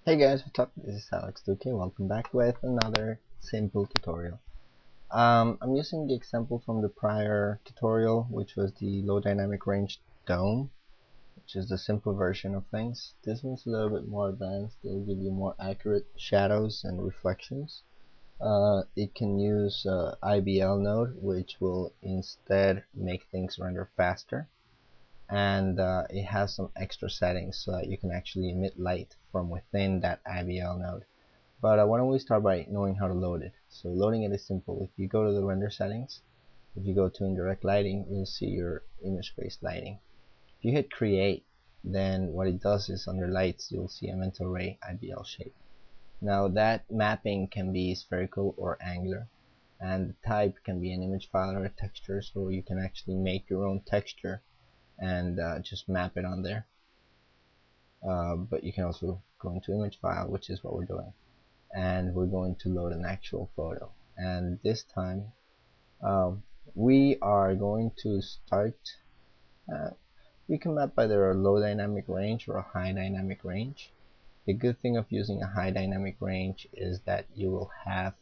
Hey guys, what's up? This is Alex Duque. Welcome back with another simple tutorial. I'm using the example from the prior tutorial, which was the low dynamic range dome, which is the simple version of things. This one's a little bit more advanced. It'll give you more accurate shadows and reflections. It can use IBL node, which will instead make things render faster. And it has some extra settings so that you can actually emit light from within that IBL node. But why don't we start by knowing how to load it. So loading it is simple. If you go to the render settings, if you go to indirect lighting, you'll see your image-based lighting. If you hit create, then what it does is under lights you'll see a mental ray IBL shape. Now that mapping can be spherical or angular, and the type can be an image file or a texture, so you can actually make your own texture and just map it on there. But you can also go into image file, which is what we're doing, and we're going to load an actual photo. And this time we are going to start you can map either a low dynamic range or a high dynamic range. The good thing of using a high dynamic range is that you will have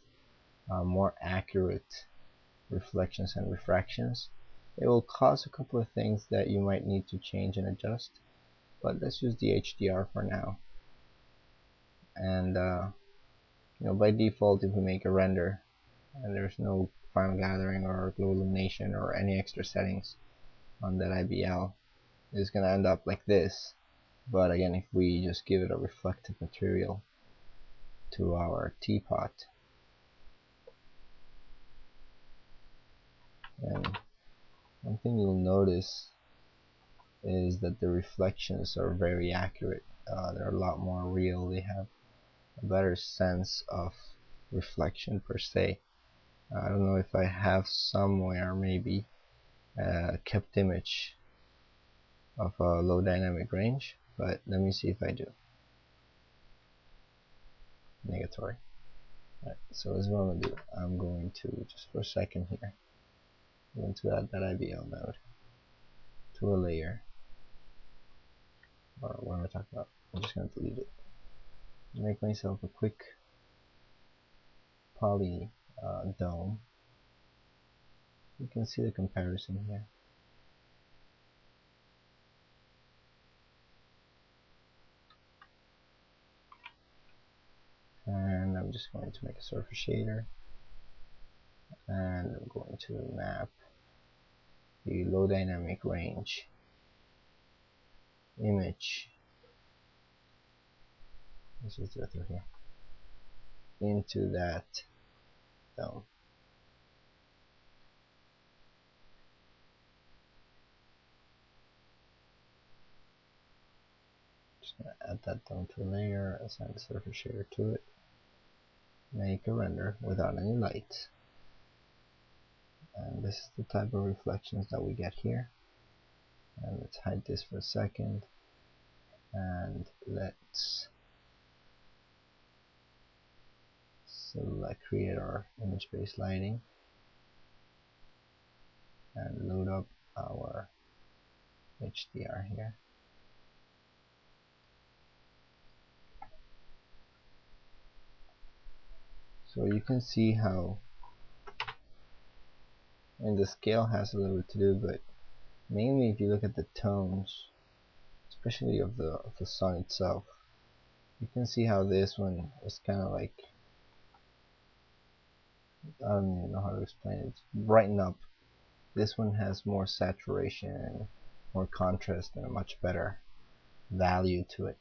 more accurate reflections and refractions. It will cause a couple of things that you might need to change and adjust, but let's use the HDR for now. And by default, if we make a render and there's no final gathering or glow illumination or any extra settings on that IBL, it's gonna end up like this. But again, if we just give it a reflective material to our teapot, and one thing you'll notice is that the reflections are very accurate. They're a lot more real. They have a better sense of reflection per se. I don't know if I have somewhere maybe a kept image of a low dynamic range, but let me see if I do. Negatory. Right, so as well, I'm going to just for a second here, I'm going to add that IBL node to a layer. Or what am I talking about? I'm just going to delete it. Make myself a quick poly dome. You can see the comparison here. And I'm just going to make a surface shader, and I'm going to map the low dynamic range image, let's just do it through here, into that dome. Just going to add that dome to a layer, assign the surface shader to it, make a render without any light. And this is the type of reflections that we get here. And let's hide this for a second, and let's create our image-based lighting and load up our HDR here. So you can see how, and the scale has a little bit to do, but mainly if you look at the tones, especially of the sun itself, you can see how this one is kind of like, I don't even know how to explain it. It's brighten up. This one has more saturation and more contrast and a much better value to it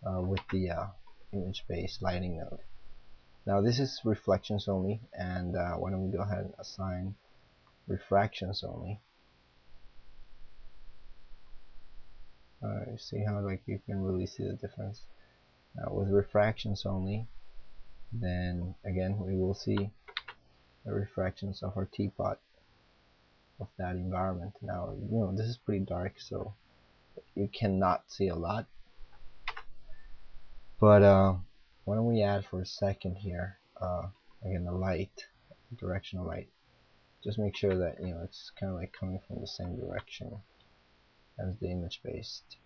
with the image-based lighting node. Now this is reflections only, and why don't we go ahead and assign refractions only. You see how you can really see the difference. Now with refractions only, then again we will see the refractions of our teapot of that environment. Now this is pretty dark, so you cannot see a lot, but why don't we add for a second here again the light, directional light. Just make sure that it's kind of like coming from the same direction as the image based.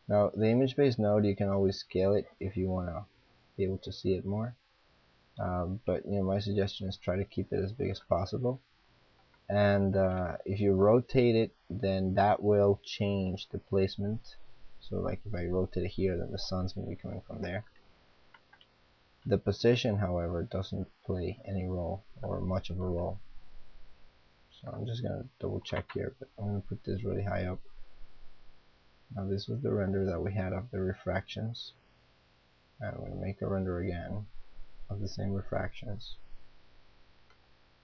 Now the image based node, you can always scale it if you want to be able to see it more, but my suggestion is try to keep it as big as possible. And if you rotate it, then that will change the placement. So like if I rotate it here, then the sun's going to be coming from there. The position, however, doesn't play any role or much of a role. So I'm just going to double check here, but I'm going to put this really high up. Now this was the render that we had of the refractions, and I'm going to make a render again of the same refractions.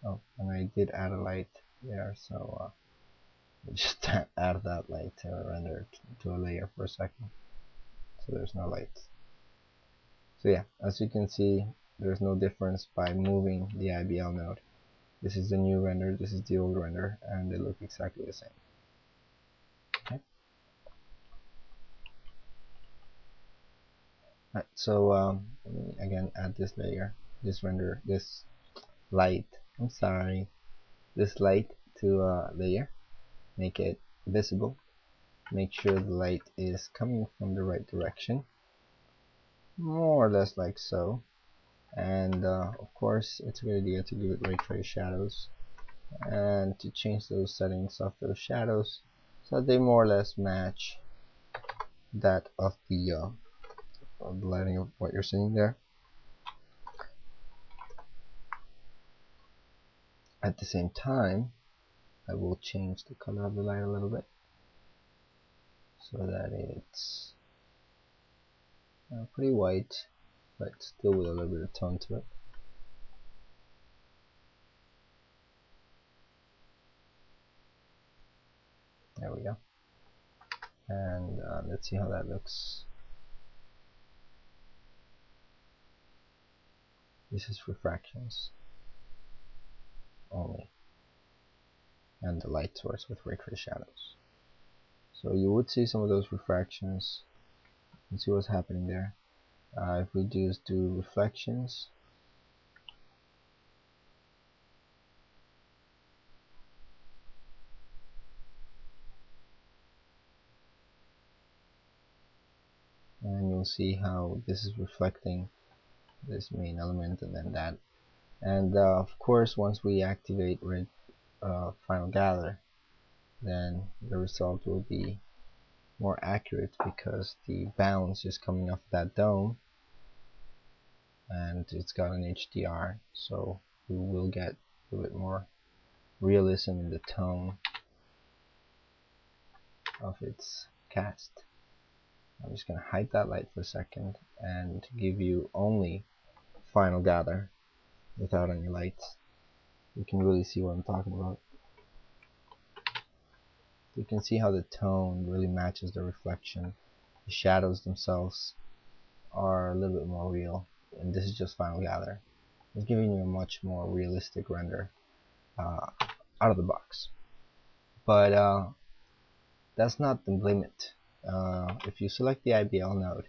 Oh, and I did add a light there, so just add that light to a render to a layer for a second, so there's no lights. So yeah, as you can see, there's no difference by moving the IBL node. This is the new render, this is the old render, and they look exactly the same. Okay. Right, so let me again add this layer, this render, this light, this light to a layer, make it visible, make sure the light is coming from the right direction, more or less like so, and of course it's a good idea to give it ray trace shadows and to change those settings of those shadows so that they more or less match that of the lighting of what you're seeing there. At the same time, I will change the color of the light a little bit so that it's pretty white, but still with a little bit of tone to it. There we go. And let's see how that looks. This is refractions only, and the light source with ray trace shadows. So you would see some of those refractions and see what's happening there. If we just do reflections, and you'll see how this is reflecting this main element and then that. And of course, once we activate final gather, then the result will be more accurate because the bounce is coming off that dome and it's got an HDR, so we will get a little bit more realism in the tone of its cast. I'm just going to hide that light for a second and give you only final gather without any lights. You can really see what I'm talking about. You can see how the tone really matches the reflection. The shadows themselves are a little bit more real, and this is just final gather. It's giving you a much more realistic render out of the box. But that's not the limit. If you select the IBL node,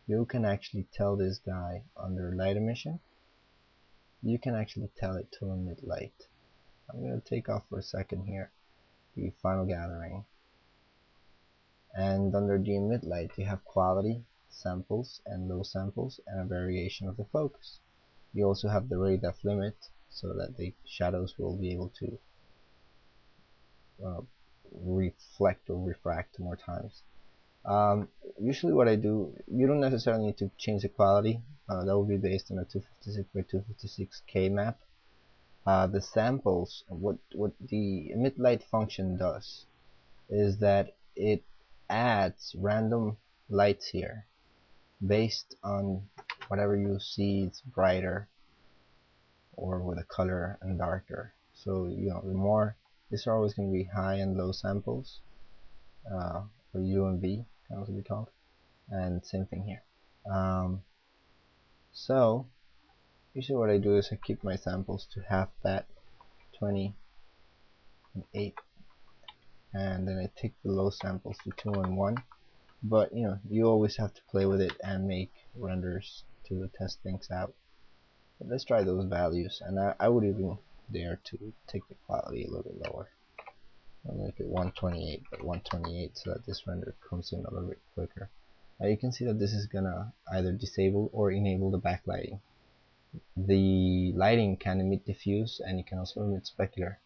you can actually tell this guy under light emission, you can actually tell it to emit light. I'm going to take off for a second here the final gathering, and under the emit light you have quality, samples and low samples, and a variation of the focus. You also have the ray depth limit so that the shadows will be able to reflect or refract more times. Usually what I do, you don't necessarily need to change the quality, that will be based on a 256 by 256K map. The samples, what the emit light function does is that it adds random lights here based on whatever you see it's brighter or with a color and darker. So the more, these are always going to be high and low samples, or UMV can also be called, and same thing here. So usually what I do is I keep my samples to half that, 20 and 8, and then I take the low samples to 2 and 1. But you always have to play with it and make renders to test things out. But let's try those values, and I would even dare to take the quality a little bit lower. I'll make it 128, but 128 so that this render comes in a little bit quicker. Now you can see that this is gonna either disable or enable the backlighting. The lighting can emit diffuse, and you can also emit specular,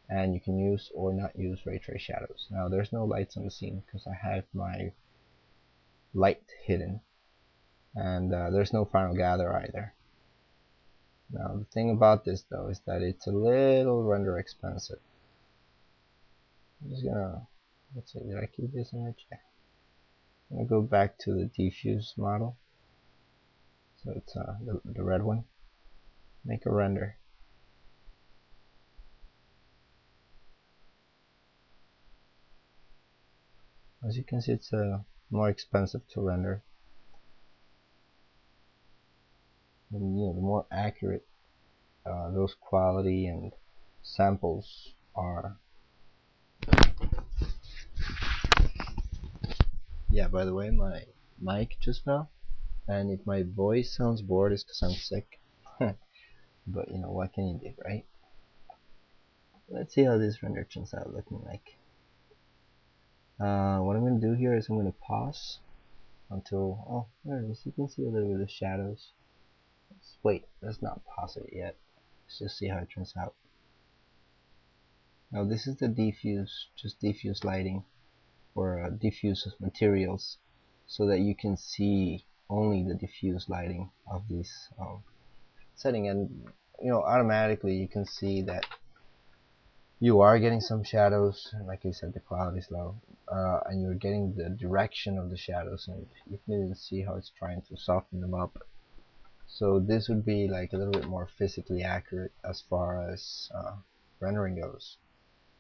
and you can use or not use ray trace shadows. Now there's no lights on the scene because I have my light hidden, and there's no final gather either. Now the thing about this though is that it's a little render expensive. I'm just gonna, let's see, did I keep this image? Yeah. I'm gonna go back to the diffuse model, so it's the red one. Make a render. As you can see, it's more expensive to render. And, you know, the more accurate those quality and samples are. Yeah, by the way, my mic just fell, and if my voice sounds bored, it's because I'm sick. But you know, what can you do, right? Let's see how this render turns out looking like. What I'm going to do here is I'm going to pause until, oh, there it is. You can see a little bit of shadows. Wait, let's not pause it yet. Let's just see how it turns out. Now this is the diffuse, just diffuse lighting, or diffuse materials, so that you can see only the diffuse lighting of this setting, and you know, automatically you can see that you are getting some shadows. Like I said, the quality is low, and you're getting the direction of the shadows, and you can even see how it's trying to soften them up. So this would be like a little bit more physically accurate as far as rendering goes.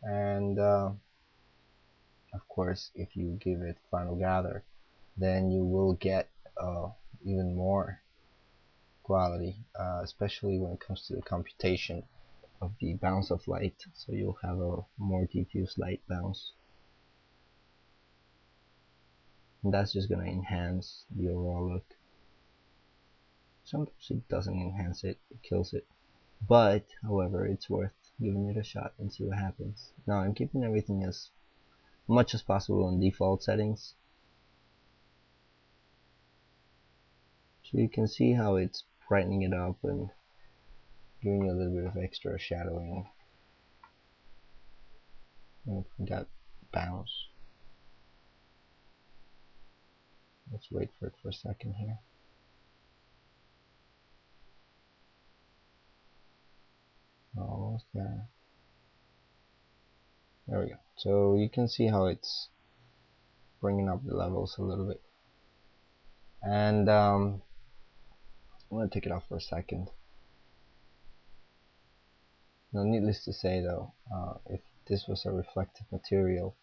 And of course, if you give it final gather, then you will get even more quality, especially when it comes to the computation of the bounce of light. So you'll have a more diffuse light bounce, and that's just going to enhance the overall look. Sometimes it doesn't enhance it, it kills it, but however, it's worth giving it a shot and see what happens. Now I'm keeping everything as much as possible in default settings, so you can see how it's brightening it up and giving you a little bit of extra shadowing from that bounce. Let's wait for it for a second here. Almost there. There we go. So you can see how it's bringing up the levels a little bit. And I'm going to take it off for a second. Now, needless to say though, if this was a reflective material,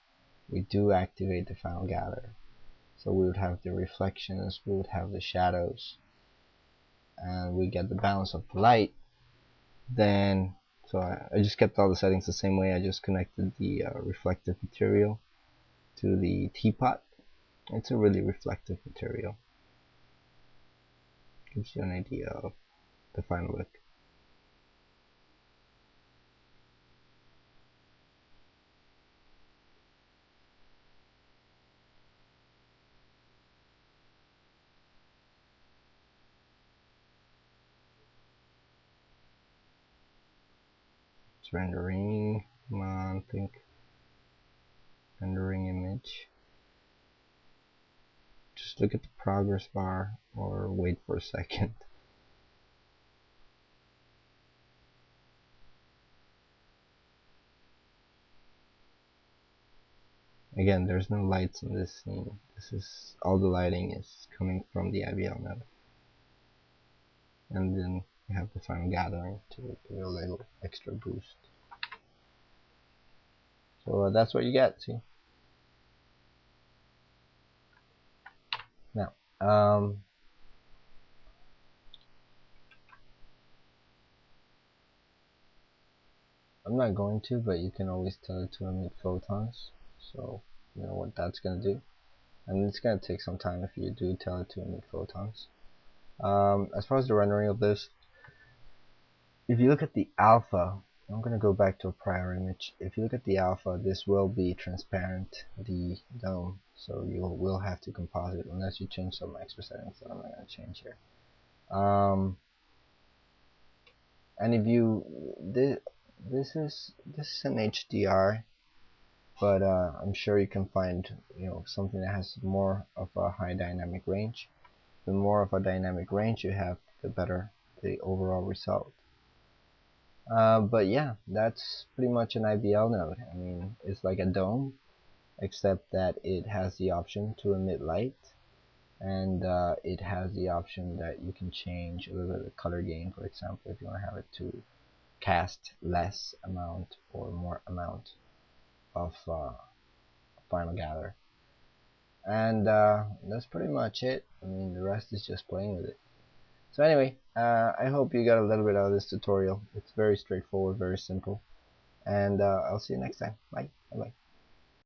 we do activate the final gather. So we would have the reflections, we would have the shadows, and we get the bounce of the light. Then, so I just kept all the settings the same way. I just connected the reflective material to the teapot. It's a really reflective material. Gives you an idea of the final look. It's rendering. Come on, think. Rendering image. Just look at the progress bar or wait for a second. Again, there's no lights in this scene. This is all the lighting is coming from the IBL node. And then you have the final gathering to give you a little extra boost. So that's what you get, see? Now, I'm not going to, but you can always tell it to emit photons. So you know what that's going to do. And it's going to take some time if you do tell it to emit photons. As far as the rendering of this, if you look at the alpha, I'm gonna go back to a prior image. If you look at the alpha, this will be transparent, the dome, so you will have to composite unless you change some extra settings that I'm not gonna change here. And if you this is an HDR, but I'm sure you can find something that has more of a high dynamic range. The more of a dynamic range you have, the better the overall result. But yeah, that's pretty much an IBL node. I mean, it's like a dome, except that it has the option to emit light, and it has the option that you can change a little bit of the color gain, for example, if you want to have it to cast less amount or more amount of final gather. And that's pretty much it. I mean, the rest is just playing with it. So anyway, I hope you got a little bit out of this tutorial. It's very straightforward, very simple. And I'll see you next time. Bye. Bye-bye.